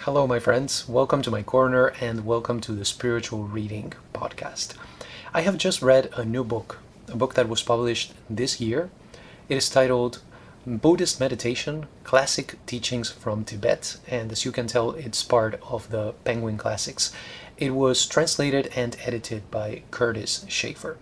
Hello, my friends. Welcome to my corner and welcome to the Spiritual Reading Podcast. I have just read a new book, a book that was published this year. It is titled Buddhist Meditation, Classic Teachings from Tibet, and as you can tell, it's part of the Penguin Classics. It was translated and edited by Kurtis Schaeffer.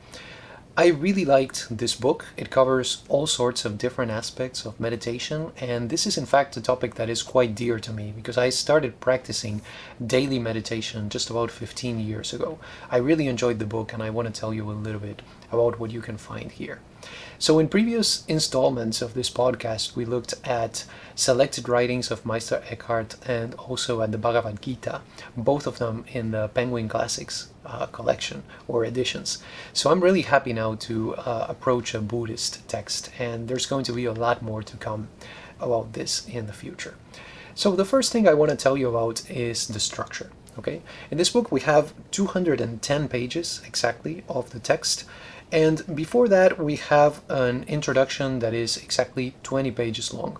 I really liked this book. It covers all sorts of different aspects of meditation, and this is in fact a topic that is quite dear to me because I started practicing daily meditation just about 15 years ago. I really enjoyed the book and I want to tell you a little bit about what you can find here. So in previous installments of this podcast, we looked at selected writings of Meister Eckhart and also at the Bhagavad Gita, both of them in the Penguin Classics collection or editions. So I'm really happy now to approach a Buddhist text, and there's going to be a lot more to come about this in the future. So the first thing I want to tell you about is the structure. Okay, in this book we have 210 pages exactly of the text. And before that, we have an introduction that is exactly 20 pages long.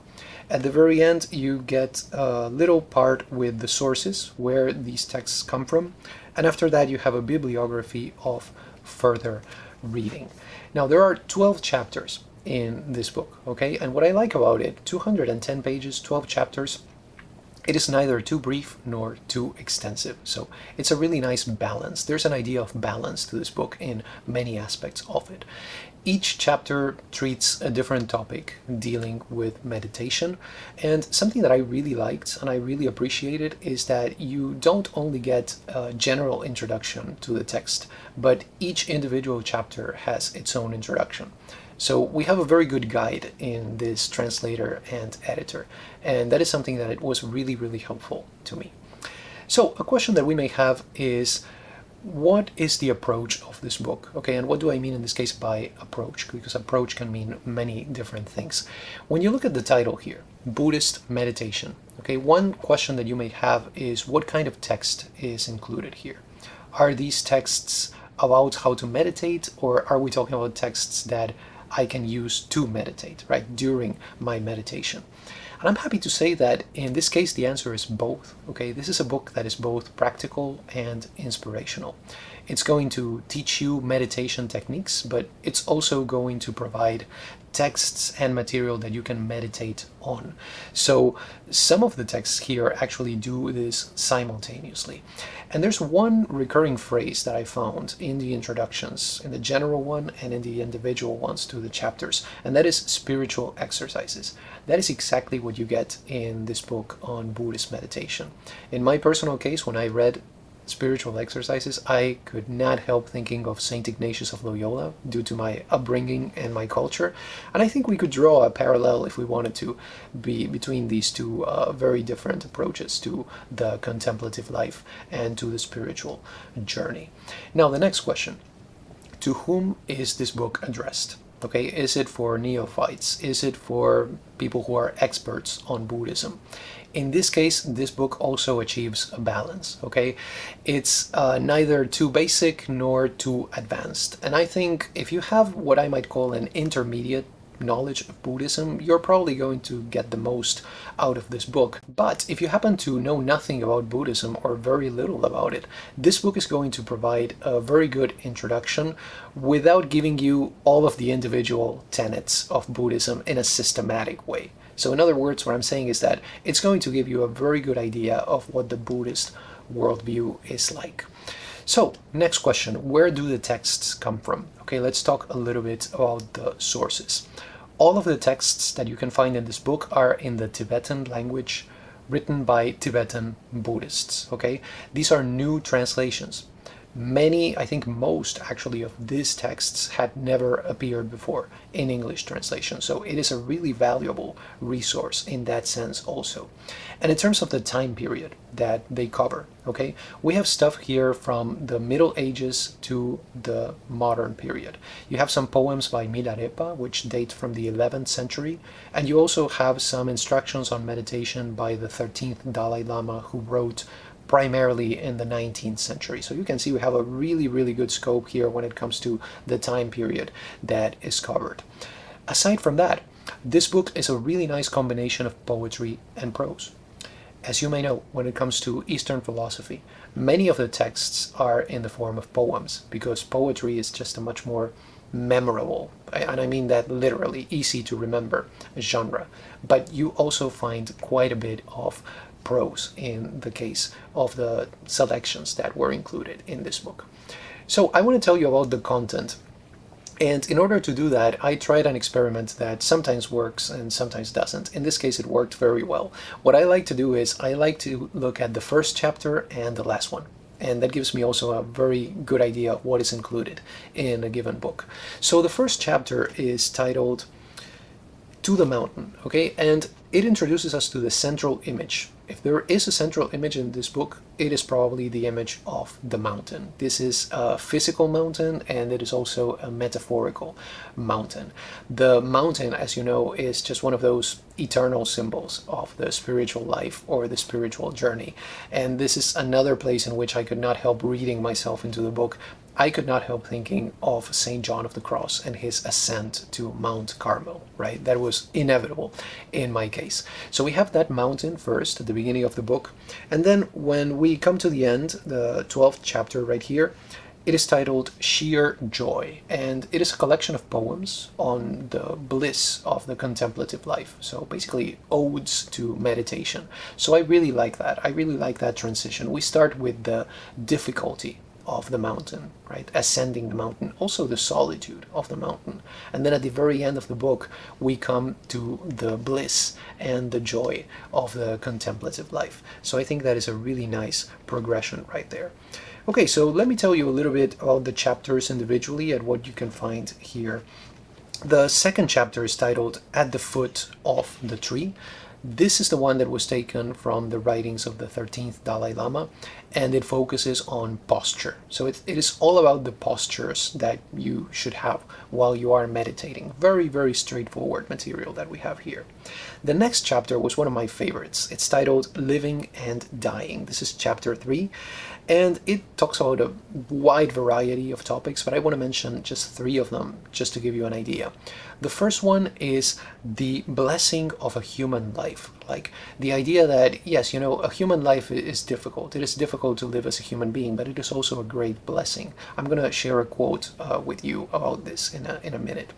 At the very end, you get a little part with the sources where these texts come from. And after that, you have a bibliography of further reading. Now, there are 12 chapters in this book, okay? And what I like about it, 210 pages, 12 chapters, it is neither too brief nor too extensive, so it's a really nice balance. There's an idea of balance to this book in many aspects of it. Each chapter treats a different topic dealing with meditation, and something that I really liked and I really appreciated is that you don't only get a general introduction to the text, but each individual chapter has its own introduction. So we have a very good guide in this translator and editor, and that is something that it was really helpful to me. So a question that we may have is, what is the approach of this book? Okay, and what do I mean in this case by approach? Because approach can mean many different things. When you look at the title here, Buddhist Meditation, okay, one question that you may have is what kind of text is included here? Are these texts about how to meditate, or are we talking about texts that I can use to meditate, right, during my meditation? And I'm happy to say that in this case the answer is both. Okay, this is a book that is both practical and inspirational. It's going to teach you meditation techniques, but it's also going to provide texts and material that you can meditate on. So some of the texts here actually do this simultaneously. And there's one recurring phrase that I found in the introductions, in the general one and in the individual ones to the chapters, and that is spiritual exercises. That is exactly what you get in this book on Buddhist meditation. In my personal case, when I read spiritual exercises, I could not help thinking of Saint Ignatius of Loyola due to my upbringing and my culture, and I think we could draw a parallel if we wanted to be between these two very different approaches to the contemplative life and to the spiritual journey. Now the next question, to whom is this book addressed? Okay, is it for neophytes? Is it for people who are experts on Buddhism? In this case, this book also achieves a balance, okay? It's neither too basic nor too advanced. And I think if you have what I might call an intermediate knowledge of Buddhism, you're probably going to get the most out of this book. But if you happen to know nothing about Buddhism or very little about it, this book is going to provide a very good introduction without giving you all of the individual tenets of Buddhism in a systematic way. So in other words, what I'm saying is that it's going to give you a very good idea of what the Buddhist worldview is like. So, next question, where do the texts come from? Okay, let's talk a little bit about the sources. All of the texts that you can find in this book are in the Tibetan language, written by Tibetan Buddhists, okay? These are new translations. Many, I think most actually, of these texts had never appeared before in English translation, so it is a really valuable resource in that sense also. And in terms of the time period that they cover, okay, we have stuff here from the Middle Ages to the modern period. You have some poems by Milarepa, which date from the 11th century, and you also have some instructions on meditation by the 13th Dalai Lama, who wrote primarily in the 19th century. So you can see we have a really good scope here when it comes to the time period that is covered. Aside from that, this book is a really nice combination of poetry and prose. As you may know, when it comes to Eastern philosophy, many of the texts are in the form of poems, because poetry is just a much more memorable, and I mean that literally, easy to remember genre. But you also find quite a bit of prose in the case of the selections that were included in this book. So I want to tell you about the content. And in order to do that, I tried an experiment that sometimes works and sometimes doesn't. In this case, it worked very well. What I like to do is I like to look at the first chapter and the last one. And that gives me also a very good idea of what is included in a given book. So the first chapter is titled To the Mountain, okay? And it introduces us to the central image. If there is a central image in this book, it is probably the image of the mountain. This is a physical mountain, and it is also a metaphorical mountain. The mountain, as you know, is just one of those eternal symbols of the spiritual life or the spiritual journey. And this is another place in which I could not help reading myself into the book. I could not help thinking of St. John of the Cross and his ascent to Mount Carmel, right? That was inevitable in my case. So we have that mountain first at the beginning of the book. And then when we come to the end, the 12th chapter right here, it is titled Sheer Joy. And it is a collection of poems on the bliss of the contemplative life. So basically odes to meditation. So I really like that. I really like that transition. We start with the difficulty of the mountain, right? Ascending the mountain, also the solitude of the mountain. And then at the very end of the book, we come to the bliss and the joy of the contemplative life. So I think that is a really nice progression right there. Okay, so let me tell you a little bit about the chapters individually and what you can find here. The second chapter is titled At the Foot of the Tree. This is the one that was taken from the writings of the 13th Dalai Lama, and it focuses on posture. So it is all about the postures that you should have while you are meditating. Very, very straightforward material that we have here. The next chapter was one of my favorites. It's titled Living and Dying. This is chapter 3, and it talks about a wide variety of topics, but I want to mention just 3 of them just to give you an idea. The first one is the blessing of a human life. Like the idea that, yes, you know, a human life is difficult. It is difficult to live as a human being, but it is also a great blessing. I'm going to share a quote with you about this in a minute.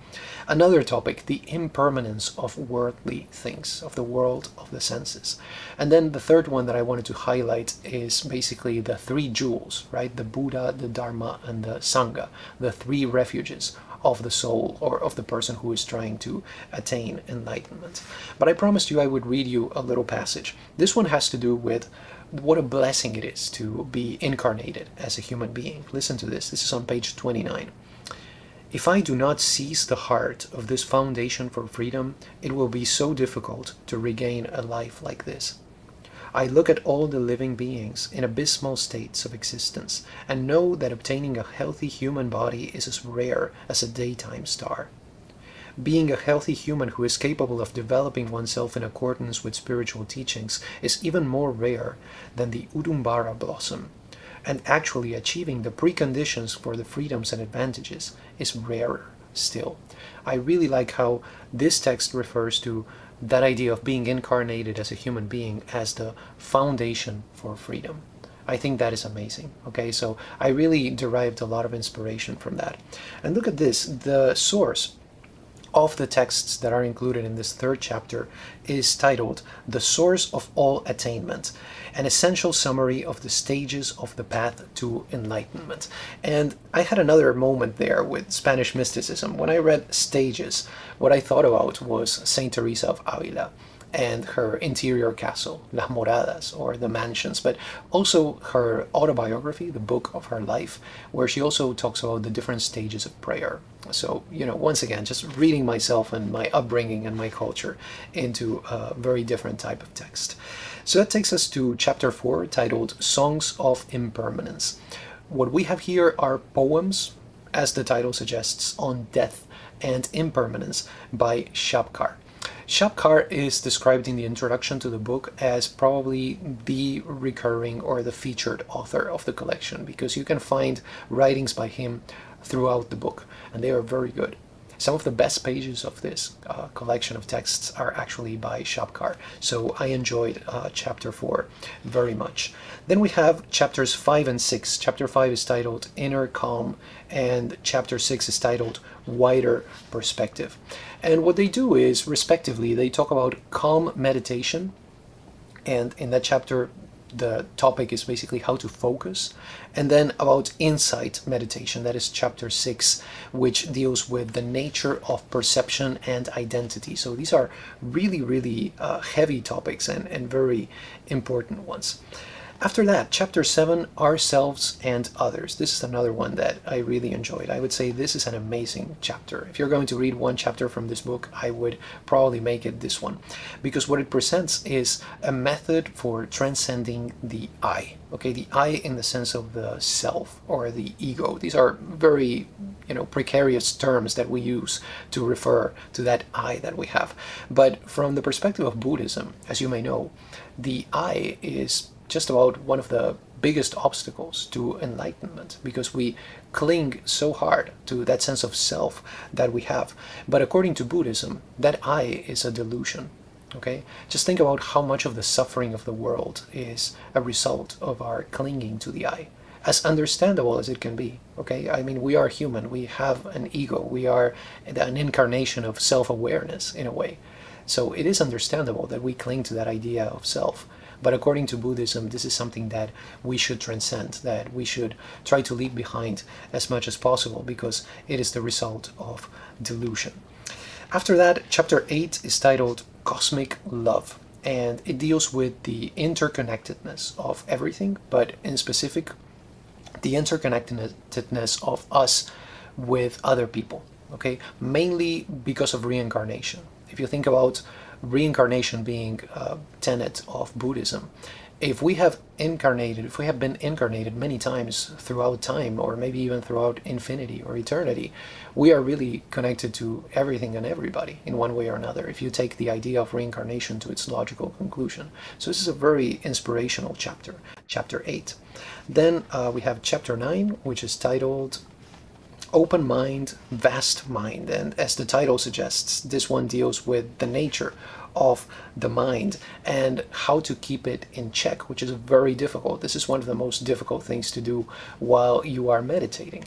Another topic, the impermanence of worldly things, of the world of the senses. And then the third one that I wanted to highlight is basically the 3 jewels, right? The Buddha, the Dharma, and the Sangha, the 3 refuges of the soul or of the person who is trying to attain enlightenment. But I promised you I would read you a little passage. This one has to do with what a blessing it is to be incarnated as a human being. Listen to this. This is on page 29. If I do not seize the heart of this foundation for freedom, it will be so difficult to regain a life like this. I look at all the living beings in abysmal states of existence and know that obtaining a healthy human body is as rare as a daytime star. Being a healthy human who is capable of developing oneself in accordance with spiritual teachings is even more rare than the Udumbara blossom, and actually achieving the preconditions for the freedoms and advantages is rarer still. I really like how this text refers to that idea of being incarnated as a human being as the foundation for freedom. I think that is amazing. Okay, so I really derived a lot of inspiration from that. And look at this, the source of the texts that are included in this 3rd chapter is titled The Source of All Attainment, an essential summary of the stages of the path to enlightenment. And I had another moment there with Spanish mysticism. When I read stages, what I thought about was Saint Teresa of Avila and her interior castle, Las Moradas, or the mansions, but also her autobiography, the book of her life, where she also talks about the different stages of prayer. So, you know, once again, just reading myself and my upbringing and my culture into a very different type of text. So that takes us to chapter 4, titled Songs of Impermanence. What we have here are poems, as the title suggests, on death and impermanence by Schaeffer. Schaeffer is described in the introduction to the book as probably the recurring or the featured author of the collection, because you can find writings by him throughout the book, and they are very good. Some of the best pages of this collection of texts are actually by Schaeffer, so I enjoyed chapter 4 very much. Then we have chapters 5 and 6. Chapter 5 is titled Inner Calm, and chapter 6 is titled Wider Perspective. And what they do is, respectively, they talk about calm meditation, and in that chapter the topic is basically how to focus, and then about insight meditation, that is chapter 6, which deals with the nature of perception and identity. So these are really heavy topics and very important ones. After that, chapter 7, Ourselves and Others. This is another one that I really enjoyed. I would say this is an amazing chapter. If you're going to read one chapter from this book, I would probably make it this one, because what it presents is a method for transcending the I. Okay, the I in the sense of the self or the ego. These are very, precarious terms that we use to refer to that I that we have. But from the perspective of Buddhism, as you may know, the I is just about one of the biggest obstacles to enlightenment, because we cling so hard to that sense of self that we have. But according to Buddhism, that I is a delusion. Okay, just think about how much of the suffering of the world is a result of our clinging to the I, as understandable as it can be. Okay, I mean, we are human, we have an ego, we are an incarnation of self-awareness in a way. So it is understandable that we cling to that idea of self. But according to Buddhism, this is something that we should transcend, that we should try to leave behind as much as possible, because it is the result of delusion. After that, chapter 8 is titled Cosmic Love, and it deals with the interconnectedness of everything, but in specific, the interconnectedness of us with other people, okay? Mainly because of reincarnation. If you think about reincarnation being a tenet of Buddhism, if we have been incarnated many times throughout time, or maybe even throughout infinity or eternity, we are really connected to everything and everybody in one way or another, if you take the idea of reincarnation to its logical conclusion. So this is a very inspirational chapter, chapter 8. Then we have chapter 9, which is titled Open Mind, Vast Mind, and as the title suggests, this one deals with the nature of the mind and how to keep it in check, which is very difficult. This is one of the most difficult things to do while you are meditating.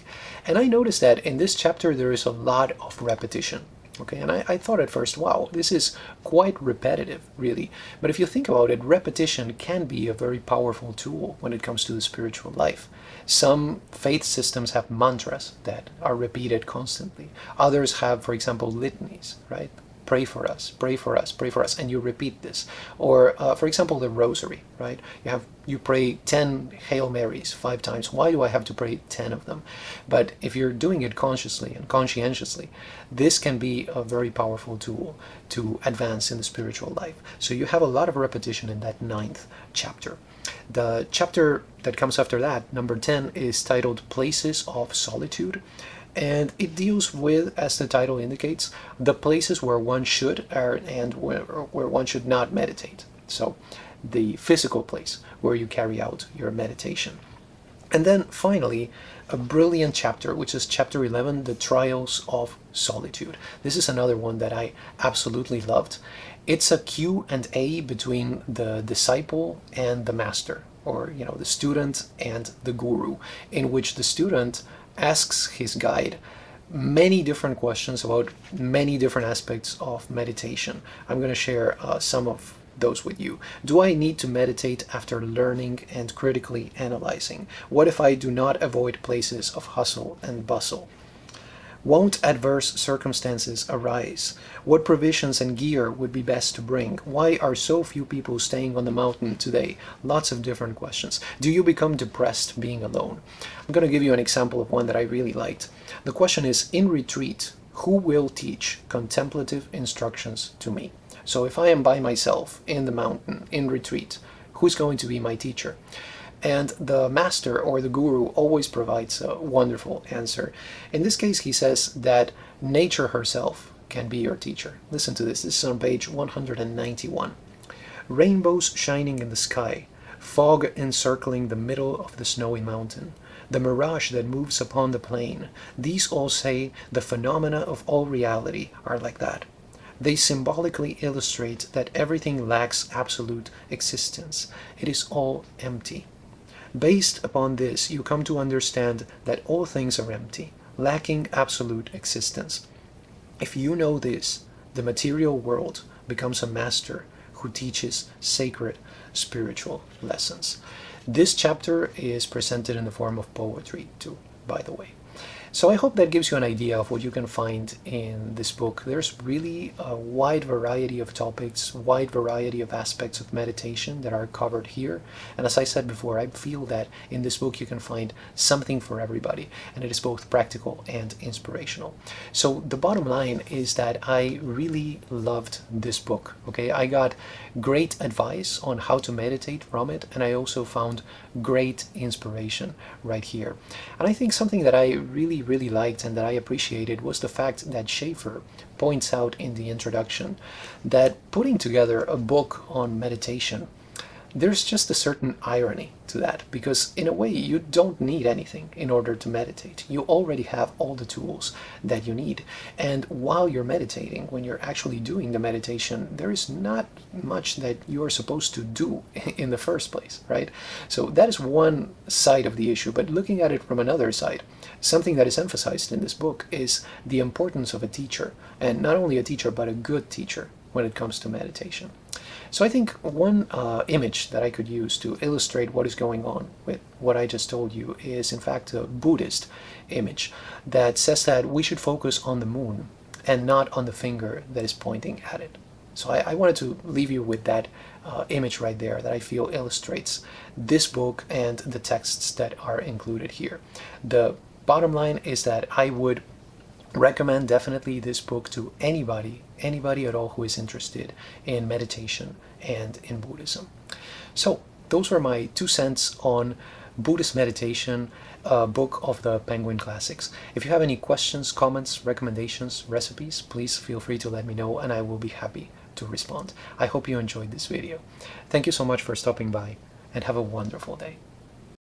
And I noticed that in this chapter there is a lot of repetition. Okay, and I thought at first, wow, this is quite repetitive, really. But if you think about it, repetition can be a very powerful tool when it comes to the spiritual life. Some faith systems have mantras that are repeated constantly. Others have, for example, litanies, right? Pray for us, pray for us, pray for us, and you repeat this. Or, for example, the rosary, right? You pray 10 Hail Marys 5 times. Why do I have to pray 10 of them? But if you're doing it consciously and conscientiously, this can be a very powerful tool to advance in the spiritual life. So you have a lot of repetition in that 9th chapter. The chapter that comes after that, number 10, is titled Places of Solitude. And it deals with, as the title indicates, the places where one should and where one should not meditate. So the physical place where you carry out your meditation. And then finally, a brilliant chapter, which is chapter 11, The Trials of Solitude. This is another one that I absolutely loved. It's a Q&A between the disciple and the master, or the student and the guru, in which the student asks his guide many different questions about many different aspects of meditation. I'm going to share some of those with you. Do I need to meditate after learning and critically analyzing? What if I do not avoid places of hustle and bustle? Won't adverse circumstances arise? What provisions and gear would be best to bring? Why are so few people staying on the mountain today? Lots of different questions. Do you become depressed being alone? I'm going to give you an example of one that I really liked. The question is, in retreat, who will teach contemplative instructions to me? So if I am by myself in the mountain, in retreat, who's going to be my teacher? And the master or the guru always provides a wonderful answer. In this case, he says that nature herself can be your teacher. Listen to this. This is on page 191. Rainbows shining in the sky, fog encircling the middle of the snowy mountain, the mirage that moves upon the plain. These all say the phenomena of all reality are like that. They symbolically illustrate that everything lacks absolute existence. It is all empty. Based upon this, you come to understand that all things are empty, lacking absolute existence. If you know this, the material world becomes a master who teaches sacred spiritual lessons. This chapter is presented in the form of poetry too, by the way. So I hope that gives you an idea of what you can find in this book. There's really a wide variety of topics, wide variety of aspects of meditation that are covered here. And as I said before, I feel that in this book you can find something for everybody, and it is both practical and inspirational. So the bottom line is that I really loved this book. Okay, I got great advice on how to meditate from it, and I also found great inspiration right here. And I think something that I really liked and that I appreciated was the fact that Schaeffer points out in the introduction that putting together a book on meditation, there's just a certain irony to that, because in a way you don't need anything in order to meditate. You already have all the tools that you need, and while you're meditating, when you're actually doing the meditation, there is not much that you're supposed to do in the first place, right? So that is one side of the issue. But looking at it from another side, something that is emphasized in this book is the importance of a teacher, and not only a teacher but a good teacher when it comes to meditation. So I think one image that I could use to illustrate what is going on with what I just told you is in fact a Buddhist image that says that we should focus on the moon and not on the finger that is pointing at it. So I wanted to leave you with that image right there that I feel illustrates this book and the texts that are included here. The bottom line is that I would recommend definitely this book to anybody at all who is interested in meditation and in Buddhism. So those were my 2 cents on Buddhist Meditation, book of the Penguin Classics. If you have any questions, comments, recommendations, recipes, please feel free to let me know and I will be happy to respond. I hope you enjoyed this video. Thank you so much for stopping by and have a wonderful day.